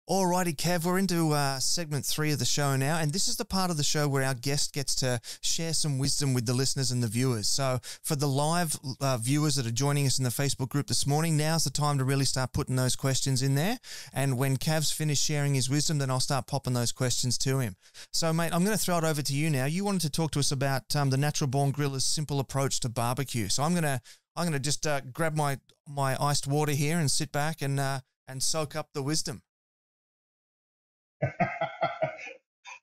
Alrighty, Kev, we're into segment 3 of the show now, and this is the part of the show where our guest gets to share some wisdom with the listeners and the viewers. So for the live viewers that are joining us in the Facebook group this morning, now's the time to really start putting those questions in there. And when Kev's finished sharing his wisdom, then I'll start popping those questions to him. So, mate, I'm going to throw it over to you now. You wanted to talk to us about the Natural Born Griller's simple approach to barbecue. So I'm going to just grab my iced water here and sit back and soak up the wisdom.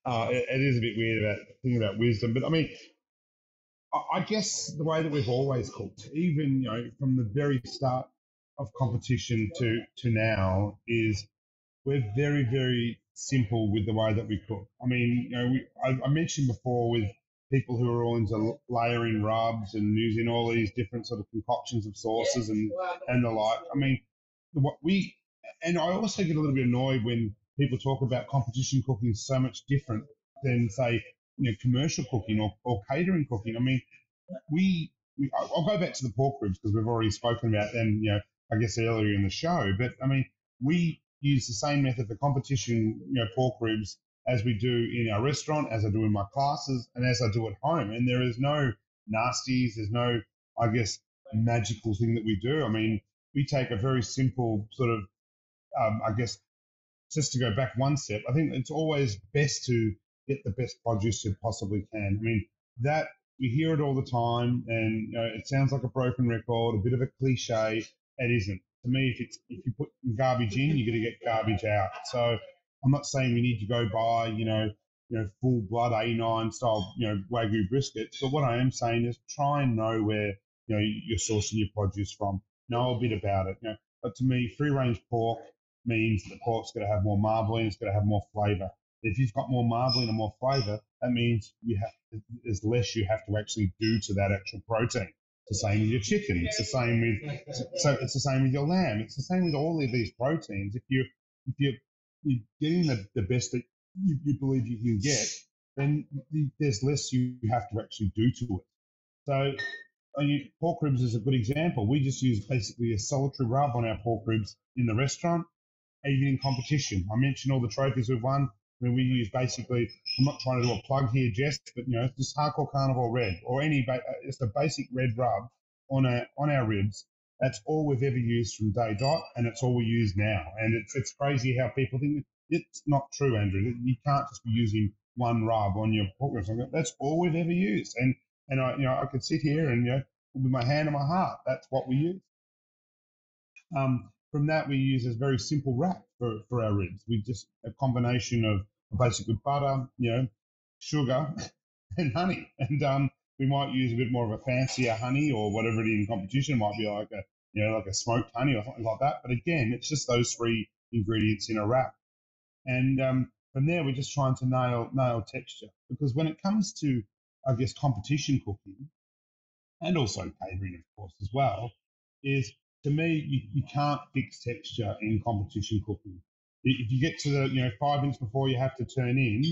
It is a bit weird about thinking about wisdom, but I mean, I guess the way that we've always cooked, even from the very start of competition to now, is we're very, very simple with the way that we cook. I mean, I mentioned before with people who are all into layering rubs and using all these different sort of concoctions of sauces and the like. I mean, and I also get a little bit annoyed when people talk about competition cooking so much different than, say, commercial cooking or catering cooking. I mean, I'll go back to the pork ribs because we've already spoken about them, I guess earlier in the show. But I mean, we use the same method for competition, pork ribs as we do in our restaurant, as I do in my classes, and as I do at home. And there is no nasties. There's no, I guess, magical thing that we do. I mean, we take a very simple sort of, I guess, just to go back one step, I think it's always best to get the best produce you possibly can. I mean, that we hear it all the time, and it sounds like a broken record, a bit of a cliche. It isn't. To me, if you put garbage in, you're going to get garbage out. So I'm not saying we need to go buy, full blood A9 style, Wagyu brisket. But what I am saying is try and know where, you're sourcing your produce from. Know a bit about it. But to me, free range pork means the pork's going to have more marbling, it's going to have more flavour. If you've got more marbling and more flavour, that means there's less you have to actually do to that actual protein. It's the same with your chicken. It's the same it's the same with your lamb. It's the same with all of these proteins. If you're getting the best that you believe you can get, then there's less you have to actually do to it. So pork ribs is a good example. We just use basically a solitary rub on our pork ribs in the restaurant, even in competition. I mentioned all the trophies we've won. I mean, we use basically, I'm not trying to do a plug here, Jess, but just Hardcore Carnivore Red or just a basic red rub on our ribs. That's all we've ever used from day dot, and it's all we use now. And it's crazy how people think it's not true, Andrew. You can't just be using one rub on your pork ribs. That's all we've ever used. And I could sit here and with my hand on my heart, that's what we use. From that, we use a very simple wrap for our ribs. We just a combination of basically butter, sugar, and honey. And we might use a bit more of a fancier honey or whatever it is in competition. It might be like a smoked honey or something like that. But again, it's just those 3 ingredients in a wrap. And from there, we're just trying to nail texture, because when it comes to, I guess, competition cooking and also catering, of course, as well, is, to me, you can't fix texture in competition cooking. If you get to the 5 minutes before you have to turn in,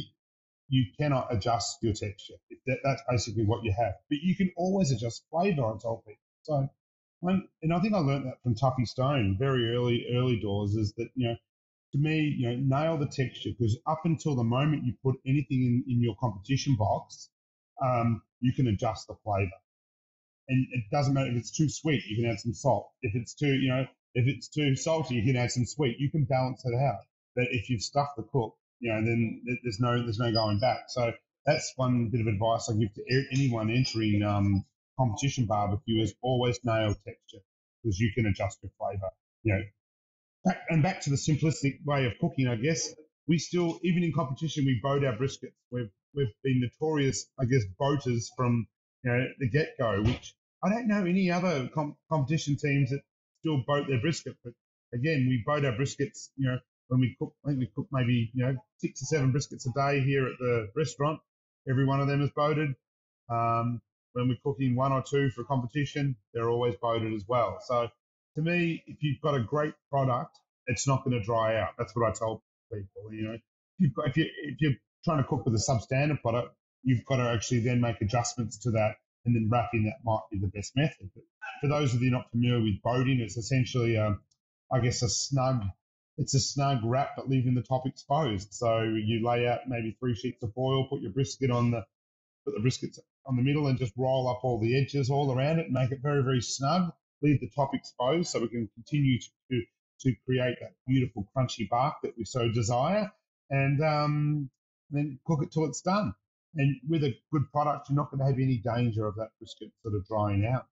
you cannot adjust your texture. That's basically what you have. But you can always adjust flavour, I tell people. So, and I think I learned that from Tuffy Stone very early doors, is that, to me, nail the texture, because up until the moment you put anything in your competition box, you can adjust the flavour. And it doesn't matter if it's too sweet, you can add some salt. If it's too salty, you can add some sweet. You can balance it out. But if you've stuffed the cook, then there's no going back. So that's one bit of advice I give to anyone entering competition barbecue, is always nail texture, because you can adjust your flavour. Back to the simplistic way of cooking, I guess. We still, even in competition, we boat our briskets. We've been notorious, I guess, boaters from the get-go, which I don't know any other competition teams that still boat their brisket. But again, we boat our briskets, when we cook. I think we cook maybe 6 or 7 briskets a day here at the restaurant. Every one of them is boated. When we're cooking 1 or 2 for competition, they're always boated as well. So to me, if you've got a great product, it's not going to dry out. That's what I tell people. If you're trying to cook with a substandard product, you've got to actually then make adjustments to that, and then wrapping that might be the best method. But for those of you not familiar with boating, it's essentially, I guess, a snug it's a snug wrap, but leaving the top exposed. So you lay out maybe 3 sheets of foil, put the briskets on the middle and just roll up all the edges all around it and make it very, very snug. Leave the top exposed so we can continue to create that beautiful crunchy bark that we so desire, and then cook it till it's done. And with a good product, you're not going to have any danger of that brisket sort of drying out.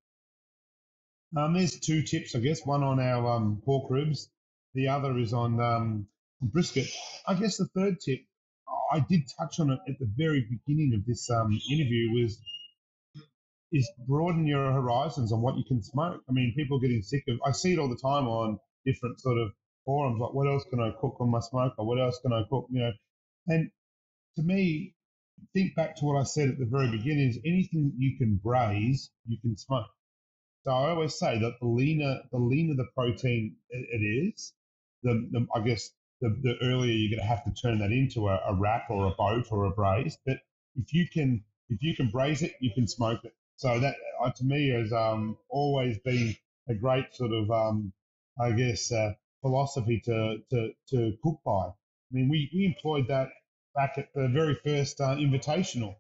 There's 2 tips, I guess. One on our pork ribs. The other is on brisket. I guess the third tip, I did touch on it at the very beginning of this interview, is broaden your horizons on what you can smoke. I mean, people are getting sick of. I see it all the time on different sort of forums, like what else can I cook on my smoker? What else can I cook? And to me, think back to what I said at the very beginning: is anything that you can braise, you can smoke. So I always say that the leaner the protein it is, I guess the earlier you're going to have to turn that into a wrap or a boat or a braise. But if you can braise it, you can smoke it. So that to me has always been a great sort of I guess philosophy to cook by. I mean, we employed that back at the very first invitational.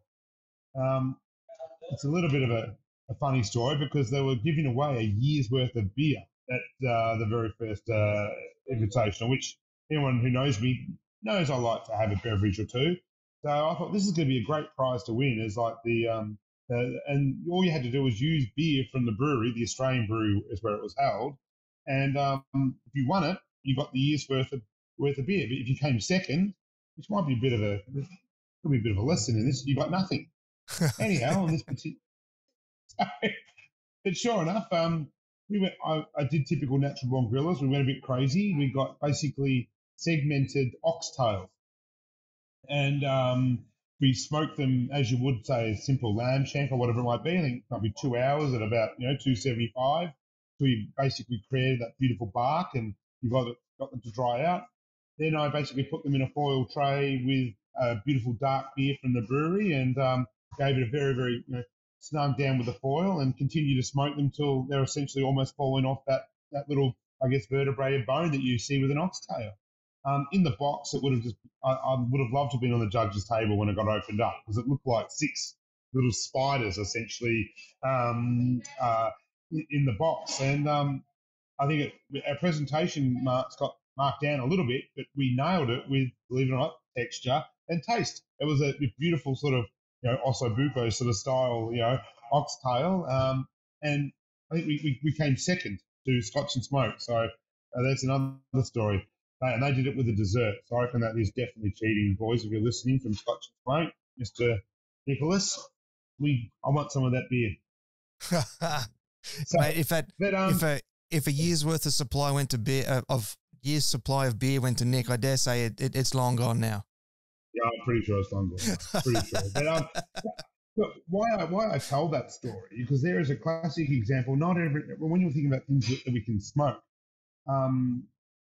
It's a little bit of a funny story because they were giving away a year's worth of beer at the very first invitational, which anyone who knows me knows I like to have a beverage or two. So I thought this is going to be a great prize to win. Is like and all you had to do was use beer from the brewery. The Australian brewery is where it was held, and if you won it, you got the year's worth of beer. But if you came second, which might be could be a bit of a lesson in this, you got nothing. Anyhow, on this particular. But sure enough, we went. I did typical natural born grillers. We went a bit crazy. We got basically segmented oxtails, and we smoked them as you would say a simple lamb shank or whatever it might be. I think it might be 2 hours at about 275. So we basically created that beautiful bark, and you got them to dry out. Then I basically put them in a foil tray with a beautiful dark beer from the brewery, and gave it a very, very snug down with the foil, and continue to smoke them till they're essentially almost falling off that little, I guess, vertebrae bone that you see with an oxtail. In the box, it would have I would have loved to have been on the judge's table when it got opened up, because it looked like 6 little spiders essentially in the box. And I think our presentation marks got marked down a little bit, but we nailed it with, believe it or not, texture and taste. It was a beautiful sort of osso buco sort of style oxtail, and I think we came second to Scotch and Smoke. So that's another story. And they did it with a dessert. So I reckon that is definitely cheating, boys. If you're listening from Scotch and Smoke, Mr. Nicholas, I want some of that beer. So, mate, if a year's worth of supply went to beer year's supply of beer went to Nick, I dare say it's long gone now. Yeah, I'm pretty sure it's long gone. Pretty sure. But why I tell that story, because there is a classic example. When you're thinking about things that we can smoke,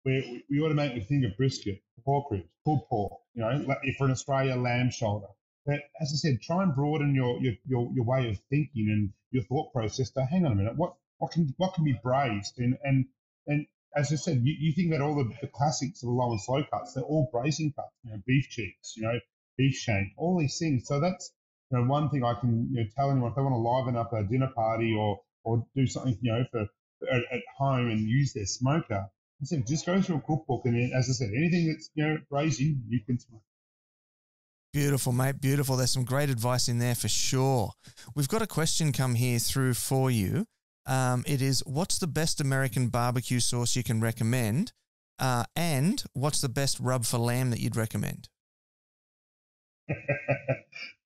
where we automatically think of brisket, pork ribs, pulled pork. If for an Australia, lamb shoulder. But as I said, try and broaden your way of thinking and your thought process. To hang on a minute, what can be braised and as I said, you think about all the classics of the low and slow cuts. They're all braising cuts. Beef cheeks, beef shank, all these things. So that's one thing I can tell anyone if they want to liven up a dinner party or do something for at home and use their smoker. I said just go through a cookbook, and then, as I said, anything that's braising, you can smoke. Beautiful, mate. Beautiful. There's some great advice in there for sure. We've got a question come here through for you. It is, what's the best American barbecue sauce you can recommend? And what's the best rub for lamb that you'd recommend?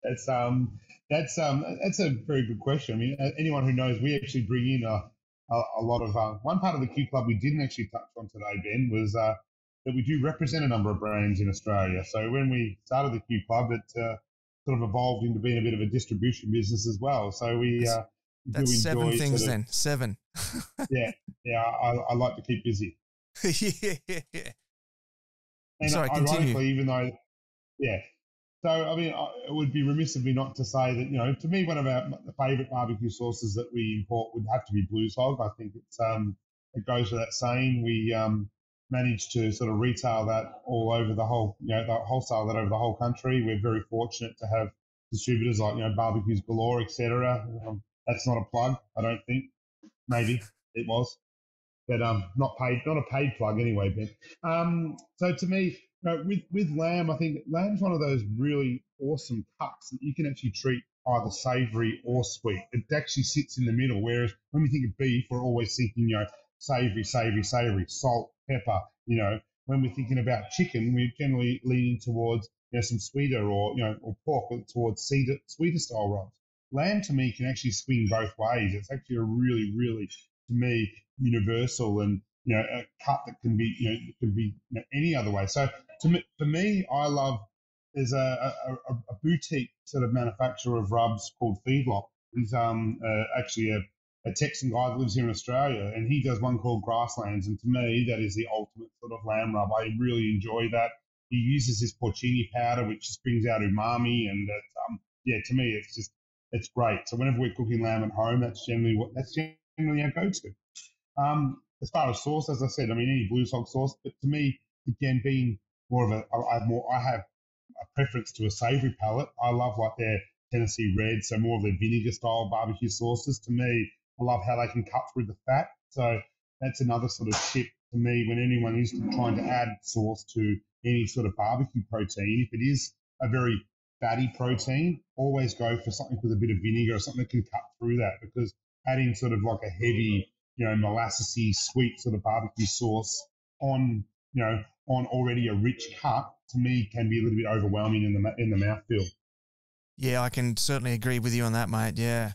That's a very good question. I mean, anyone who knows, we actually bring in a lot of one part of the Q Club we didn't actually touch on today, Ben, was that we do represent a number of brands in Australia. So when we started the Q Club, it sort of evolved into being a bit of a distribution business as well. So we that's 7 things then. 7. Yeah. I like to keep busy. Yeah. And sorry, ironically, continue. even though, yeah. So, I mean, it would be remiss of me not to say that, to me, one of the favourite barbecue sauces that we import would have to be Blues Hog. I think it goes without saying. We managed to sort of retail that all over the whole, wholesale that over the whole country. We're very fortunate to have distributors like, Barbecues Galore, etc. That's not a plug, I don't think. Maybe it was, but not a paid plug anyway, Ben. So to me, with lamb, I think lamb's one of those really awesome cuts that you can actually treat either savoury or sweet. It actually sits in the middle. Whereas when we think of beef, we're always thinking, savoury, savoury, savoury, salt, pepper. When we're thinking about chicken, we're generally leaning towards some sweeter or pork towards sweeter style rubs. Lamb to me can actually swing both ways. It's actually a really, really, to me, universal and a cut that can be any other way. So for me, I love there's a boutique sort of manufacturer of rubs called Feedlot. He's actually a Texan guy that lives here in Australia, and he does one called Grasslands. And to me, that is the ultimate sort of lamb rub. I really enjoy that. He uses this porcini powder, which just brings out umami, and to me, it's great. So whenever we're cooking lamb at home, that's generally our go-to. As far as sauce, as I said, any blue salt sauce, but to me, again, being more of I have a preference to a savoury palate. I love like their Tennessee Red, so more of their vinegar style barbecue sauces. To me, I love how they can cut through the fat. So that's another sort of tip to me when anyone is trying to add sauce to any sort of barbecue protein. If it is a very fatty protein, always go for something with a bit of vinegar or something that can cut through that, because adding sort of like a heavy, molassesy, sweet sort of barbecue sauce on already a rich cut, to me, can be a little bit overwhelming in the mouthfeel. Yeah, I can certainly agree with you on that, mate. Yeah.